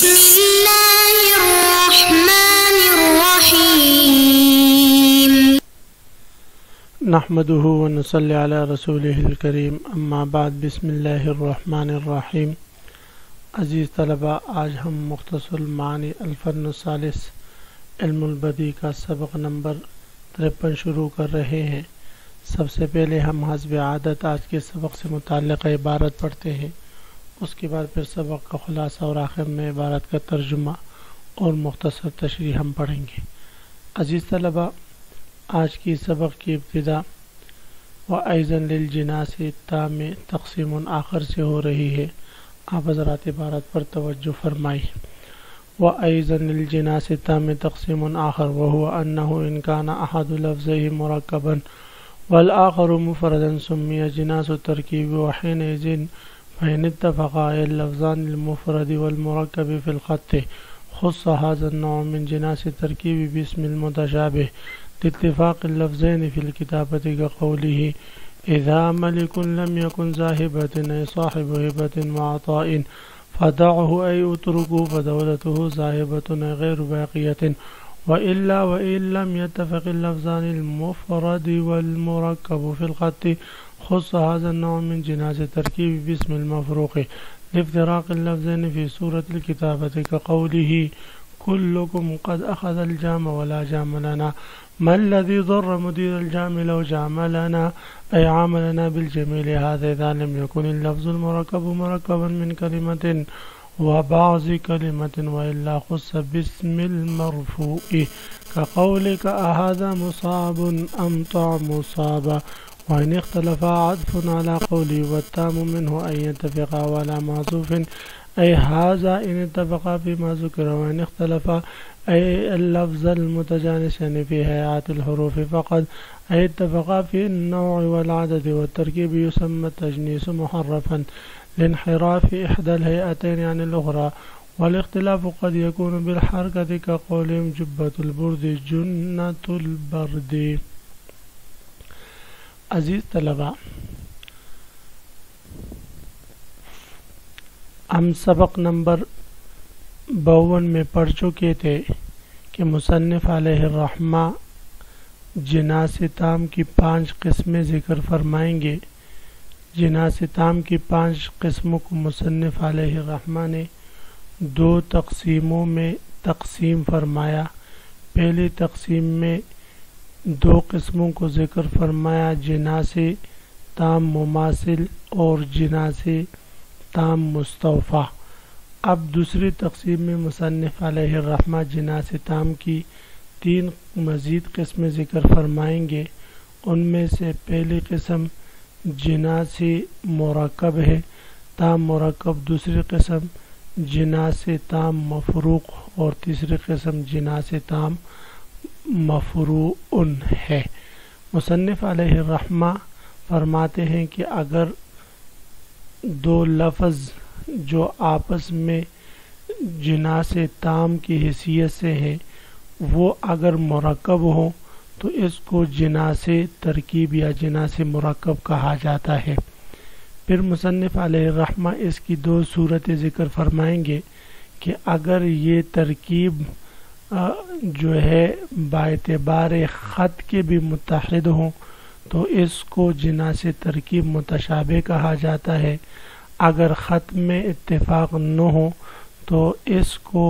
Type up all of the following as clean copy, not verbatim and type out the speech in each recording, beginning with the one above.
بسم الله الرحمن الرحيم نحمده ونصلي على رسوله الكريم اما بعد بسم الله الرحمن الرحیم۔ عزیز طلباء، آج ہم مختصر المعانی الفن الثالث علم البدیع کا سبق نمبر 53 شروع کر رہے ہیں۔ سب سے پہلے ہم حسب عادت آج کے سبق سے متعلق عبارت پڑھتے ہیں، اس کے بعد پھر سبق کا خلاصہ اور آخر میں عبارت کا ترجمہ اور مختصر تشریح ہم پڑھیں گے۔ عزیز طلباء، آج کی سبق کی ابتدا وَأَيْضًا لِلْجِنَاسِ التَّامِّ تقسیم آخر سے ہو رہی ہے۔ آپ حضرات عبارت پر توجہ فرمائیں۔ وَأَيْضًا لِلْجِنَاسِ التَّامِّ تقسیم آخر وَهُوَ أَنَّهُ إِنْ كَانَ أَحَدُ لَفْظَيْهِ مُرَكَّبًا وَالْآخَرُ مُفْرَدًا سُمِّيَ جِنَاسُ التَّرْكِيبِ وَحِينَئِذٍ فإن اتفقا اللفظان المفرد والمركب في الخط خص هذا النوع من جناس التركيب باسم المتشابه لاتفاق اللفظين في الكتابة كقوله إذا ملك لم يكن ذا هبة أي صاحب هبة وعطاء فدعه أي اتركه فدولته ذاهبة أي غير باقية وإلا وإن لم يتفق اللفظان المفرد والمركب في الخط خص هذا النوع من جناس التركيب باسم المفروق لافتراق اللفظين في سورة الكتابة كقوله كلكم قد أخذ الجام ولا جام لنا ما الذي ضر مدير الجام لو جام لنا أي عاملنا بالجميل هذا إذا لم يكن اللفظ المركب مركبا من كلمة وبعض كلمة وإلا خص باسم المرفوع كقولك أهذا مصاب أم طعم مصاب وإن اختلف عطف على قولي والتام منه أن يتفقا ولا معطوف أي هذا إن اتفقا فيما ذكر وإن اختلف أي اللفظ المتجانسان في هيئات الحروف فقد أي اتفقا في النوع والعدد والتركيب يسمى التجنيس محرفا لانحراف إحدى الهيئتين عن الأخرى والاختلاف قد يكون بالحركة كقولهم جبة البرد جنة البرد۔ عزیز طلباء، ہم سبق نمبر 52 میں پڑھ چکے تھے کہ مصنف علیہ الرحمہ جناس تام کی 5 قسمیں ذکر فرمائیں گے۔ جناس تام کی 5 قسموں کو مصنف علیہ الرحمہ نے 2 تقسیموں میں تقسیم فرمایا۔ پہلی تقسیم میں 2 قسموں کو ذکر فرمایا، جناس تام مماثل اور جناس تام مستوفی۔ اب دوسری تقسیم میں مصنف علیہ الرحمہ جناس تام کی 3 مزید قسمیں ذکر فرمائیں گے۔ ان میں سے پہلی قسم جناس مرکب ہے، تام مرکب، دوسری قسم جناس تام مفروق اور تیسری قسم جناس تام مفروع ہے۔ مصنف علیہ الرحمہ فرماتے ہیں کہ اگر 2 لفظ جو آپس میں جناس تام کی حیثیت سے ہیں وہ اگر مرکب ہوں تو اس کو جناس ترکیب یا جناس مرکب کہا جاتا ہے۔ پھر مصنف علیہ الرحمہ اس کی 2 صورتیں ذکر فرمائیں گے کہ اگر یہ ترکیب جو ہے باعتبار خط کے بھی متحد ہوں تو اس کو جناس ترکیب متشابہ کہا جاتا ہے، اگر خط میں اتفاق نہ ہو تو اس کو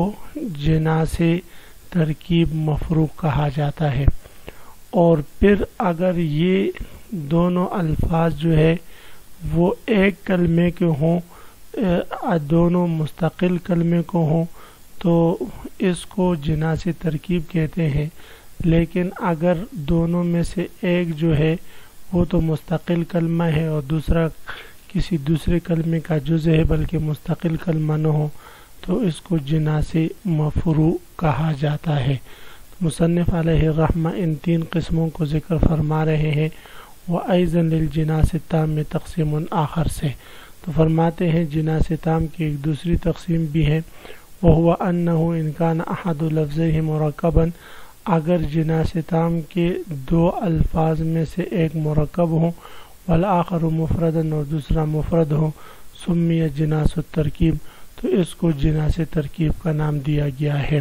جناس ترکیب مفروق کہا جاتا ہے۔ اور پھر اگر یہ دونوں الفاظ جو ہے وہ ایک کلمے کے ہوں، دونوں مستقل کلمے کو ہوں تو اس کو جناس ترکیب کہتے ہیں، لیکن اگر دونوں میں سے ایک جو ہے وہ تو مستقل کلمہ ہے اور دوسرا کسی دوسرے کلمے کا جزء ہے بلکہ مستقل کلمہ نہ ہو تو اس کو جناس مفروع کہا جاتا ہے۔ مصنف علیہ الرحمہ ان 3 قسموں کو ذکر فرما رہے ہیں وَأَيْضًا لِلْجِنَاسِ التَّامِّ تقسیم آخر سے۔ تو فرماتے ہیں جناس تام کی ایک دوسری تقسیم بھی ہے، وَهُوَ أَنَّهُ إِنْ كَانَ أَحَدُ لَفْظَيْهِ مُرَكَّبًا، اگر جناس تام کے 2 الفاظ میں سے ایک مرکب ہوں، والآخر مفردًا اور دوسرا مفرد ہو، سُمِّيَ جناس الترکیب، تو اس کو جناس ترکیب کا نام دیا گیا ہے۔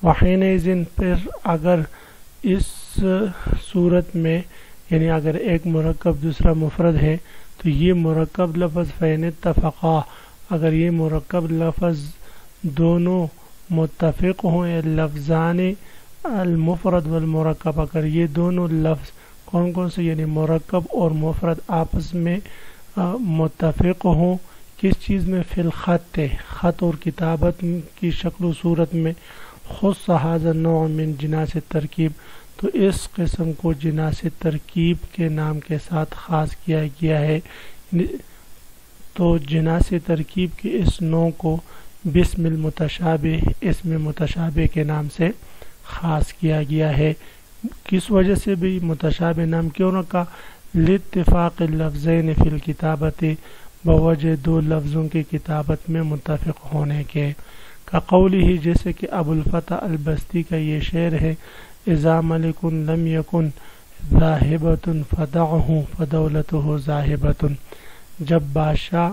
وحینئذ پھر اگر اس صورت میں یعنی اگر ایک مرکب دوسرا مفرد ہے تو یہ مرکب لفظ فین اتفقا، اگر یہ مرکب لفظ دونوں متفق ہوں، لفظان المفرد والمرکب، اگر یہ دونوں لفظ کون کون سے یعنی مرکب اور مفرد آپس میں متفق ہوں، کس چیز میں؟ فی الخط، خط اور کتابت کی شکل و صورت میں، خص ھذا النوع من جناس ترکیب، تو اس قسم کو جناس ترکیب کے نام کے ساتھ خاص کیا گیا ہے۔ تو جناس ترکیب کے اس نوع کو باسم المتشابہ، اسم متشابہ کے نام سے خاص کیا گیا ہے۔ کس وجہ سے بھی متشابہ نام کیوں رکھا؟ لاتفاق اللفظین فی الکتابت، بوجہ دو لفظوں کی کتابت میں متفق ہونے کے، کقولہ جیسے کہ ابو الفتح البستی کا یہ شعر ہے، اذا ملک لم یکن ذاہبۃ فدعہ فدولتہ ذاہبۃ، جب بادشاہ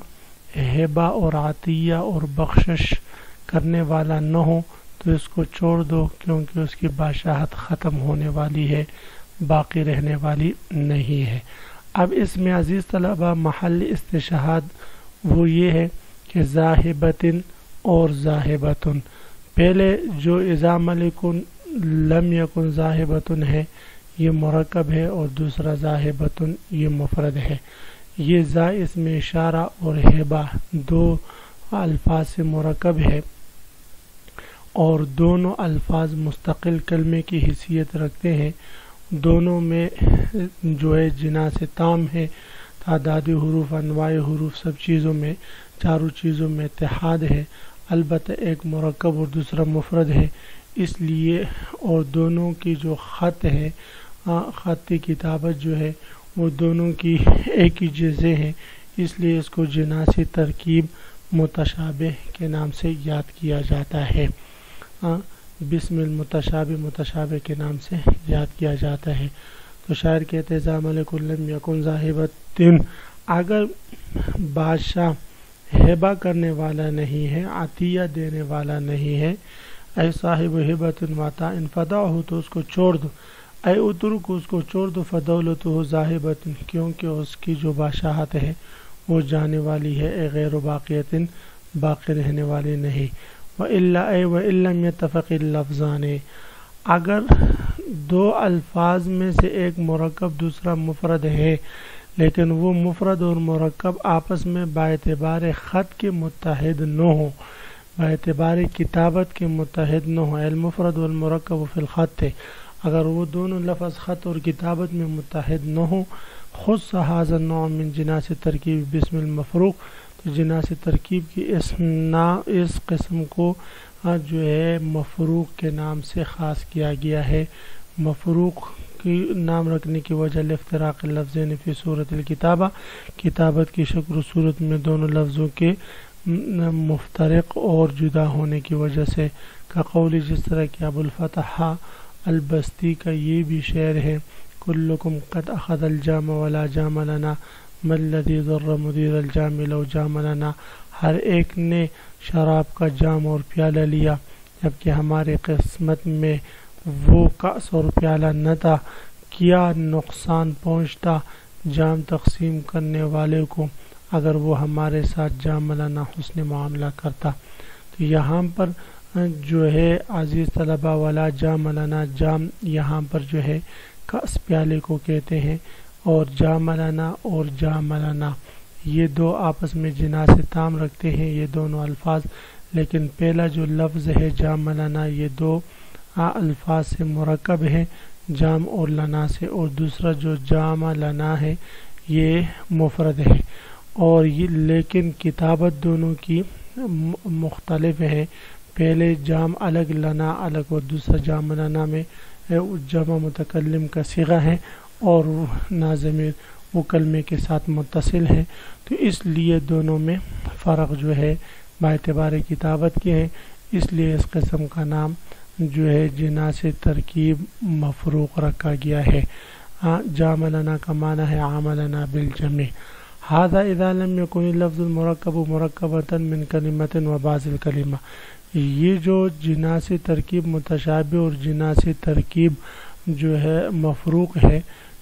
ہبہ اور عطیہ اور بخشش کرنے والا نہ ہو تو اس کو چھوڑ دو، کیونکہ اس کی بادشاہت ختم ہونے والی ہے، باقی رہنے والی نہیں ہے۔ اب اس میں عزیز طلبہ محل استشہاد وہ یہ ہے کہ ذاہبۃ اور ذاہبۃ، پہلے جو اذا ملک لم یکن ذاہبۃ ہے یہ مرکب ہے اور دوسرا ذاہبۃ یہ مفرد ہے۔ یہ ذا اس میں اشارہ اور ہبہ دو الفاظ سے مرکب ہے اور دونوں الفاظ مستقل کلمے کی حیثیت رکھتے ہیں، دونوں میں جو ہے جناس تام ہے، تعداد حروف، انواع حروف، سب چیزوں میں، چاروں چیزوں میں اتحاد ہے، البتہ ایک مرکب اور دوسرا مفرد ہے، اس لیے اور دونوں کی جو خط ہے، خط کتابت جو ہے وہ دونوں کی ایک ہی جیسے ہیں، اس لیے اس کو جناسی ترکیب متشابہ کے نام سے یاد کیا جاتا ہے، بسم المتشابہ، متشابہ کے نام سے یاد کیا جاتا ہے۔ تو شاعر کہتے ہیں اذا ملک لم یکن ذاہبۃ، اگر بادشاہ ہبہ کرنے والا نہیں ہے، عطیہ دینے والا نہیں ہے، اے صاحب ہبۃ وعطاء فدعہ، تو اس کو چھوڑ دو، اے اترک، اس کو چھوڑ دو، فدولتہ ذاہبۃ، کیونکہ اس کی جو بادشاہت ہے وہ جانے والی ہے، اے غیر باقیۃ، باقی رہنے والی نہیں۔ وَإِلَّا اے وَإِن لَّمْ يَتَّفِقِ اللَّفْظَانِ، اگر دو الفاظ میں سے ایک مرکب دوسرا مفرد ہے لیکن وہ مفرد اور مرکب آپس میں باعتبار خط کے متحد نہ ہوں، باعتبار کتابت کے متحد نہ ہوں، المفرد والمرکب فی الخط، اگر وہ دونوں لفظ خط اور کتابت میں متحد نہ ہوں، خص ھذا النوع من جناس ترکیب باسم المفروق، تو جناس ترکیب کی اس قسم کو جو ہے مفروق کے نام سے خاص کیا گیا ہے۔ مفروق کی نام رکھنے کی وجہ لافتراق اللفظین فی صورت الکتابہ، کتابت کی شکل و صورت میں دونوں لفظوں کے مفترق اور جدا ہونے کی وجہ سے، کا قول جس طرح کہ ابو الفتح البستی کا یہ بھی شعر ہے، کلکم قد اخذ الجام ولا جام لنا ما الذی ضر مدیر الجام لو جام لنا، ہر ایک نے شراب کا جام اور پیالہ لیا جبکہ ہمارے قسمت میں وہ کأس اور پیالہ نہ تھا، کیا نقصان پہنچتا جام تقسیم کرنے والے کو اگر وہ ہمارے ساتھ جام لنا حسن معاملہ کرتا۔ تو یہاں پر جو ہے عزیز طلبہ ولا جام لنا، جام یہاں پر جو ہے کأس پیالے کو کہتے ہیں، اور جام لنا اور جام لنا یہ دو آپس میں جناس تام رکھتے ہیں یہ دونوں الفاظ، لیکن پہلا جو لفظ ہے جام لنا یہ دو الفاظ سے مرکب ہے، جام اور لنا سے، اور دوسرا جو جام لنا ہے یہ مفرد ہے، اور یہ لیکن کتابت دونوں کی مختلف ہے، پہلے جام الگ لنا الگ اور دوسرا جام لنا میں جمع متکلم کا صیغہ ہے اور ناظم وہ کلمے کے ساتھ متصل ہے، تو اس لیے دونوں میں فرق جو ہے باعتبار کتابت کے ہیں، اس لیے اس قسم کا نام جو ہے جناس ترکیب مفروق رکھا گیا ہے۔ جام لنا کا معنی ہے عام لنا بالجمع۔ هذا اذا لم يكن اللفظ المرکب مرکبۃ من کلمۃ و بعض الکلمہ. یہ جو جناس ترکیب متشابہ اور جناس ترکیب جو ہے مفروق ہے،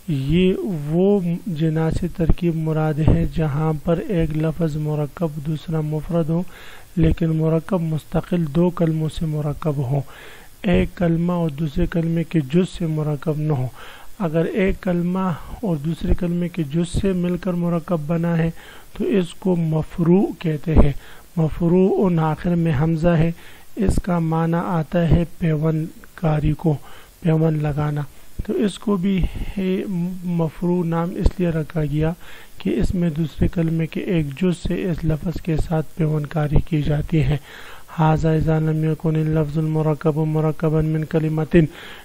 یہ وہ جناس ترکیب مراد ہے جہاں پر ایک لفظ مرکب دوسرا مفرد ہو، لیکن مرکب مستقل دو کلموں سے مرکب ہو، ایک کلمہ اور دوسرے کلمے کے جز سے مرکب نہ ہو. اگر ایک کلمہ اور دوسرے کلمے کے جز سے مل کر مرکب بنا ہے تو اس کو مفروع کہتے ہیں. مفروع آخر میں حمزہ ہے، اس کا معنی آتا ہے پیوند کاری کو، پیوند لگانا. تو اس کو بھی مفروع نام اس لیے رکھا گیا کہ اس میں دوسرے کلمے کے ایک جز سے اس لفظ کے ساتھ پیوند کاری کی جاتی ہے. ھذا اذا لم یکن اللفظ المرکب مرکبا من کلمۃ،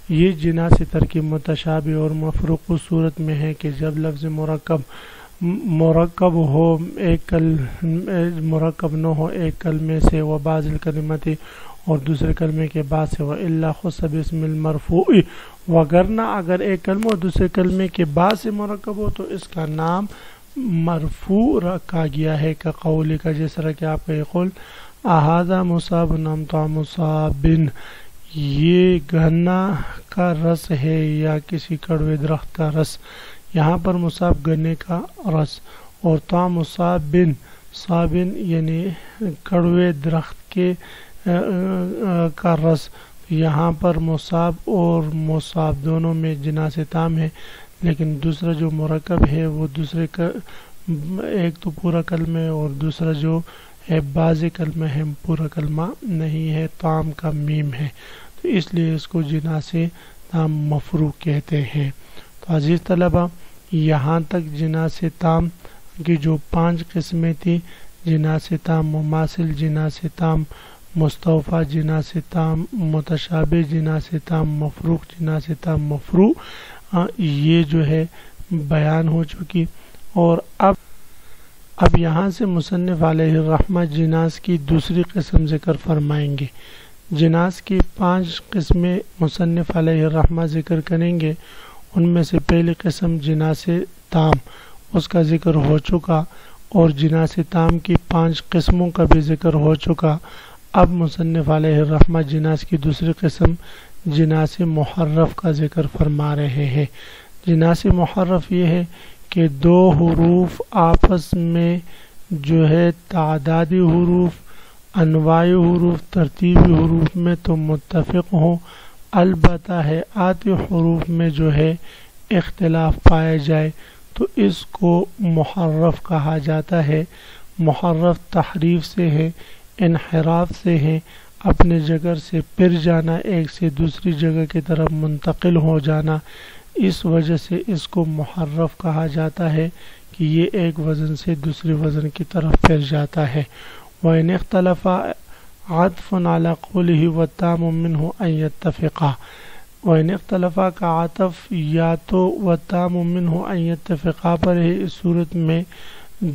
یہ جناس ترکیب متشابہ اور مفروق صورت میں ہے کہ جب لفظ مرکب ہو مرکب نہ ہو ایک کلمے سے، و بعض الکلمات اور دوسرے کلمے کے بعد سے، والا خص باسم المرفوع، وگرنہ اگر ایک کلمہ اور دوسرے کلمے کے بعد سے مرکب ہو تو اس کا نام مرفوع رکھا گیا ہے. کا قول کا، جس طرح کہ آپ کا یہ قول اھذا مصاب ام طعام مصاب، یہ گنا کا رس ہے یا کسی کڑوے درخت کا رس. یہاں پر مصاب گنے کا رس اور طعام مصاب صابن یعنی کڑوے درخت کے کا رس. یہاں پر مصاب اور مصاب دونوں میں جناس تام ہے، لیکن دوسرا جو مرکب ہے وہ دوسرے کا ایک تو پورا کلمہ ہے اور دوسرا جو ہے بعض کلمہ ہے، پورا کلمہ نہیں ہے، تام کا میم ہے، تو اس لیے اس کو جناس تام مفروع کہتے ہیں. تو عزیز طلبہ، یہاں تک جناس تام کی جو 5 قسمیں تھیں، جناس تام مماثل، جناس تام مستوفی، جناس تام متشابہ، جناس تام مفروق، جناس تام مفروع، یہ جو ہے بیان ہو چکی. اور اب یہاں سے مصنف علیہ الرحمہ جناس کی دوسری قسم ذکر فرمائیں گے. جناس کی 5 قسمیں مصنف علیہ الرحمہ ذکر کریں گے. ان میں سے پہلی قسم جناس تام، اس کا ذکر ہو چکا، اور جناس تام کی 5 قسموں کا بھی ذکر ہو چکا. اب مصنف علیہ الرحمہ جناس کی دوسری قسم جناس محرف کا ذکر فرما رہے ہیں. جناس محرف یہ ہے کہ 2 حروف آپس میں جو ہے تعدادی حروف، انواعی حروف، ترتیبی حروف میں تو متفق ہوں، البتہ ہیئاتی حروف میں جو ہے اختلاف پایا جائے تو اس کو محرف کہا جاتا ہے. محرف تحریف سے ہے، انحراف سے ہے، اپنے جگہ سے پھر جانا، ایک سے دوسری جگہ کی طرف منتقل ہو جانا. اس وجہ سے اس کو محرف کہا جاتا ہے کہ یہ ایک وزن سے دوسرے وزن کی طرف پھر جاتا ہے. وَإِنِ اخْتَلَفَ عَطْفٌ عَلَى قَوْلِهِ وَالتَّامُ مِنْهُ أَن يَتَّفِقَا. وَإِنِ اختلفا کا عطف یا تو وَالتَّامُ مِنْهُ أَن يَتَّفِقَا پر ہے، اس صورت میں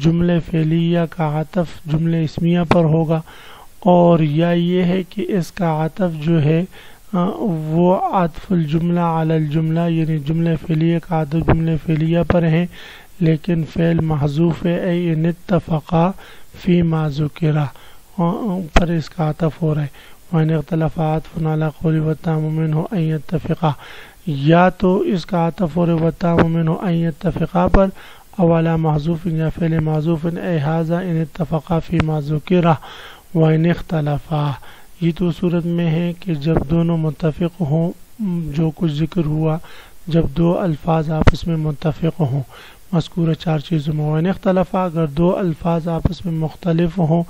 جملہ فعلیہ کا عطف جملہ اسمیہ پر ہوگا، اور یا یہ ہے کہ اس کا عطف جو ہے وہ عطف الجملہ علی الجملہ، یعنی جملہ فعلیہ کا عطف جملہ فعلیہ پر ہے لیکن فعل محذوف ہے، اے ان اتفقا فی ما ذکر پر اس کا عطف ہو رہا ہے. وَإِنِ اخْتَلَفَ عَطْفٌ عَلَى قَوْلِ وَالتَّامُ مِنْهُ أَن يَتَّفِقَا، یا تو اس کا عطف ہو رہا ہے وَالتَّامُ مِنْهُ أَن يَتَّفِقَا پر، او علی محذوف یا فعل محذوف، اے ھذا ان اتفقا فی ما ذکر. وَإِنِ اخْتَلَفا، یہ تو صورت میں ہے کہ جب دونوں متفق ہوں، جو کچھ ذکر ہوا، جب 2 الفاظ آپس میں متفق ہوں، مذکورہ 4 چیزوں میں. وَإِنِ اخْتَلَفَا، اگر 2 الفاظ آپس میں مختلف ہوں،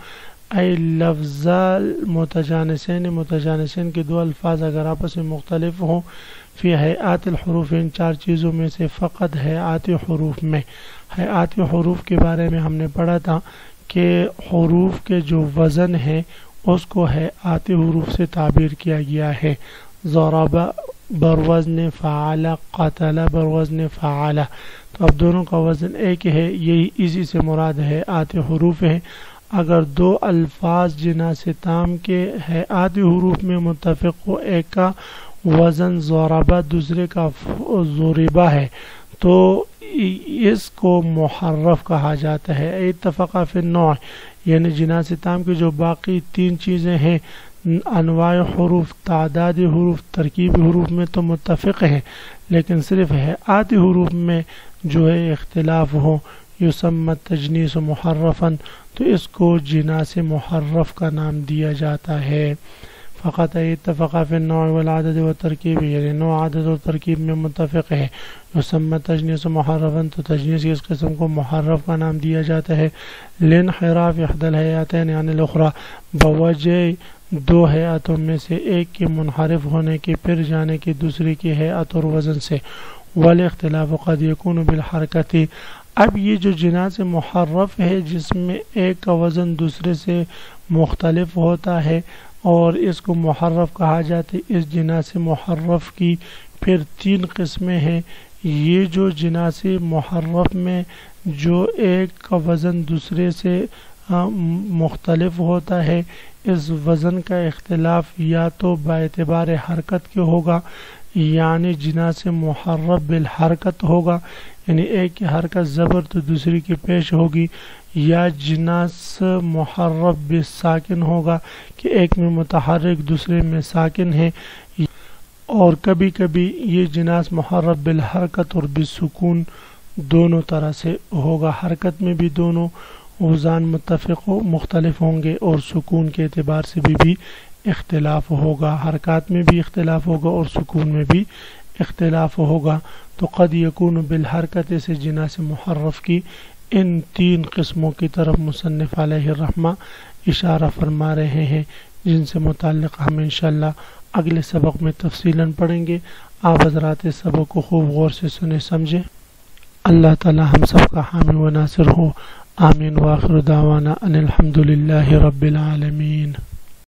اے لفظ متجانسین، متجانسین کے 2 الفاظ اگر آپس میں مختلف ہوں، فی ہیئات الحروف، ان 4 چیزوں میں سے فقط ہیئات حروف میں. ہیئات حروف کے بارے میں ہم نے پڑھا تھا کہ حروف کے جو وزن ہے اس کو ہیئات حروف سے تعبیر کیا گیا ہے. ضرب بروزن فعل، قتل بروزن فعل، تو اب دونوں کا وزن ایک ہے، یہی اسی سے مراد ہیئات حروف ہیں. اگر 2 الفاظ جناس تام کے ہیئات حروف میں متفق ہو، ایک کا وزن ضربہ دوسرے کا ضربہ ہے، تو اس کو محرف کہا جاتا ہے. اتفق فی النوع یعنی جناس تام کی جو باقی تین چیزیں ہیں انواع حروف، تعداد حروف، ترکیب حروف میں تو متفق ہیں، لیکن صرف ہیئات حروف میں جو ہے اختلاف ہو، یسمى تجنیس محرفا، تو اس کو جناس محرف کا نام دیا جاتا ہے. فقط اتفق فی النوع والعدد والترکیب یعنی نوع، عدد اور ترکیب میں متفق ہے. یسمى تجنیس محرفا تو تجنیس کی اس قسم کو محرف کا نام دیا جاتا ہے. لانحراف احدى الهيئتين عن الاخرى بوجہ دو ہیئتوں میں سے ایک کے منحرف ہونے کے پھر جانے کی دوسری کی ہیئت اور وزن سے. والاختلاف قد يكون بالحرکت. اب یہ جو جناس محرف ہے جس میں ایک کا وزن دوسرے سے مختلف ہوتا ہے اور اس کو محرف کہا جاتا ہے، اس جناس محرف کی پھر تین قسمیں ہیں. یہ جو جناس محرف میں جو ایک کا وزن دوسرے سے مختلف ہوتا ہے، اس وزن کا اختلاف یا تو باعتبار حرکت کے ہوگا یعنی جناس محرف بالحرکت ہوگا، یعنی ایک کی حرکت زبر تو دوسری کی پیش ہوگی، یا جناس محرف بالساکن ہوگا کہ ایک میں متحرک دوسرے میں ساکن ہے. اور کبھی کبھی یہ جناس محرف بالحرکت اور بالسکون دونوں طرح سے ہوگا. حرکت میں بھی دونوں اوزان مختلف ہوں گے اور سکون کے اعتبار سے بھی اختلاف ہوگا. حرکات میں بھی اختلاف ہوگا اور سکون میں بھی اختلاف ہوگا. تو قد یکون بالحرکت سے جناس محرف کی ان تین قسموں کی طرف مصنف علیہ الرحمہ اشارہ فرما رہے ہیں، جن سے متعلق ہم انشاءاللہ اگلے سبق میں تفصیلاً پڑھیں گے. آپ حضرات اس سبق کو خوب غور سے سنیں سمجھیں. اللہ تعالی ہم سب کا حامی و ناصر ہو. آمین. وآخر دعوانا ان الحمد للہ رب العالمین.